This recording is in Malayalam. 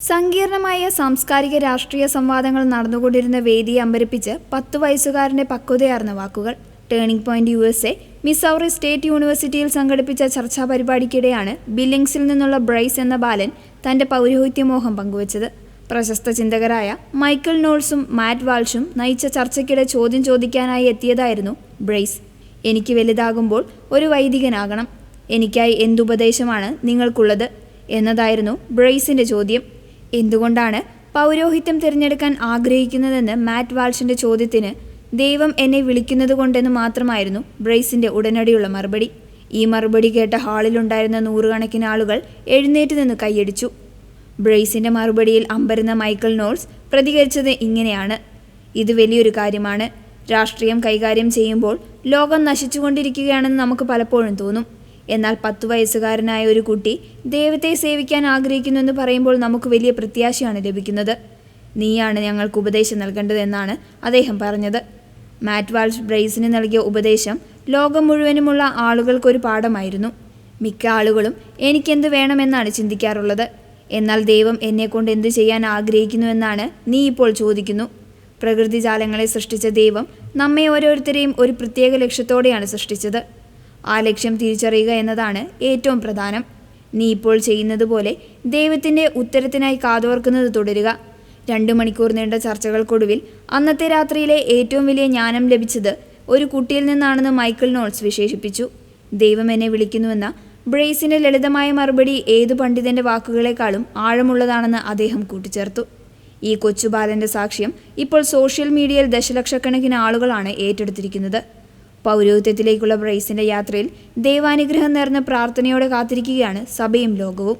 സങ്കീർണമായ സാംസ്കാരിക രാഷ്ട്രീയ സംവാദങ്ങൾ നടന്നുകൊണ്ടിരുന്ന വേദിയെ അമ്പരപ്പിച്ച് 10 വയസ്സുകാരന്റെ പക്വതയാർന്ന വാക്കുകൾ. Turning point USA Missouri state യൂണിവേഴ്സിറ്റിയിൽ സംഘടിപ്പിച്ച ചർച്ചാ പരിപാടിക്കിടെയാണ് ബില്ലിംഗ്സിൽ നിന്നുള്ള ബ്രൈസ് എന്ന ബാലൻ തന്റെ പൗരോഹിത്യമോഹം പങ്കുവച്ചത്. പ്രശസ്ത ചിന്തകരായ മൈക്കിൾ നോൾസും മാറ്റ് വാൾഷും നയിച്ച ചർച്ചയ്ക്കിടെ ചോദ്യം ചോദിക്കാനായി എത്തിയതായിരുന്നു ബ്രൈസ്. എനിക്ക് വലുതാകുമ്പോൾ ഒരു വൈദികനാകണം. എനിക്കായി എന്തുപദേശമാണ് നിങ്ങൾക്കുള്ളത് എന്നതായിരുന്നു ബ്രൈസിന്റെ ചോദ്യം. എന്തുകൊണ്ടാണ് പൗരോഹിത്യം തിരഞ്ഞെടുക്കാൻ ആഗ്രഹിക്കുന്നതെന്ന് മാറ്റ് വാൾഷിന്റെ ചോദ്യത്തിന് ദൈവം എന്നെ വിളിക്കുന്നത് കൊണ്ടെന്ന് മാത്രമായിരുന്നു ബ്രൈസിന്റെ ഉടനടിയുള്ള മറുപടി. ഈ മറുപടി കേട്ട ഹാളിലുണ്ടായിരുന്ന നൂറുകണക്കിന് ആളുകൾ എഴുന്നേറ്റ് നിന്ന് കൈയടിച്ചു. ബ്രൈസിന്റെ മറുപടിയിൽ അമ്പരന്ന മൈക്കിൾ നോൾസ് പ്രതികരിച്ചത് ഇങ്ങനെയാണ്: ഇത് വലിയൊരു കാര്യമാണ്. രാഷ്ട്രീയം കൈകാര്യം ചെയ്യുമ്പോൾ ലോകം നശിച്ചുകൊണ്ടിരിക്കുകയാണെന്ന് നമുക്ക് പലപ്പോഴും തോന്നും. എന്നാൽ 10 വയസ്സുകാരനായ ഒരു കുട്ടി ദൈവത്തെ സേവിക്കാൻ ആഗ്രഹിക്കുന്നുവെന്ന് പറയുമ്പോൾ നമുക്ക് വലിയ പ്രത്യാശയാണ് ലഭിക്കുന്നത്. നീയാണ് ഞങ്ങൾക്ക് ഉപദേശം നൽകേണ്ടതെന്നാണ് അദ്ദേഹം പറഞ്ഞത്. മാറ്റ് വാൾഷ് ബ്രൈസിന് നൽകിയ ഉപദേശം ലോകം മുഴുവനുമുള്ള ആളുകൾക്കൊരു പാഠമായിരുന്നു. മിക്ക ആളുകളും എനിക്കെന്ത് വേണമെന്നാണ് ചിന്തിക്കാറുള്ളത്. എന്നാൽ ദൈവം എന്നെക്കൊണ്ട് എന്ത് ചെയ്യാൻ ആഗ്രഹിക്കുന്നുവെന്നാണ് നീ ഇപ്പോൾ ചോദിക്കുന്നു. പ്രകൃതിജാലങ്ങളെ സൃഷ്ടിച്ച ദൈവം നമ്മെ ഓരോരുത്തരെയും ഒരു പ്രത്യേക ലക്ഷ്യത്തോടെയാണ് സൃഷ്ടിച്ചത്. ആ ലക്ഷ്യം തിരിച്ചറിയുക എന്നതാണ് ഏറ്റവും പ്രധാനം. നീ ഇപ്പോൾ ചെയ്യുന്നത് പോലെ ദൈവത്തിൻ്റെ ഉത്തരത്തിനായി കാതോർക്കുന്നത് തുടരുക. 2 മണിക്കൂർ നീണ്ട ചർച്ചകൾക്കൊടുവിൽ അന്നത്തെ രാത്രിയിലെ ഏറ്റവും വലിയ ജ്ഞാനം ലഭിച്ചത് ഒരു കുട്ടിയിൽ നിന്നാണെന്ന് മൈക്കിൾ നോൾസ് വിശേഷിപ്പിച്ചു. ദൈവം എന്നെ വിളിക്കുന്നുവെന്ന ബ്രൈസിന്റെ ലളിതമായ മറുപടി ഏതു പണ്ഡിതന്റെ വാക്കുകളെക്കാളും ആഴമുള്ളതാണെന്ന് അദ്ദേഹം കൂട്ടിച്ചേർത്തു. ഈ കൊച്ചുബാലന്റെ സാക്ഷ്യം ഇപ്പോൾ സോഷ്യൽ മീഡിയയിൽ ദശലക്ഷക്കണക്കിന് ആളുകളാണ് ഏറ്റെടുത്തിരിക്കുന്നത്. പൗരോഹിത്യത്തിലേക്കുള്ള ബ്രൈസിന്റെ യാത്രയിൽ ദൈവാനുഗ്രഹം നേർന്ന പ്രാർത്ഥനയോടെ കാത്തിരിക്കുകയാണ് സഭയും ലോകവും.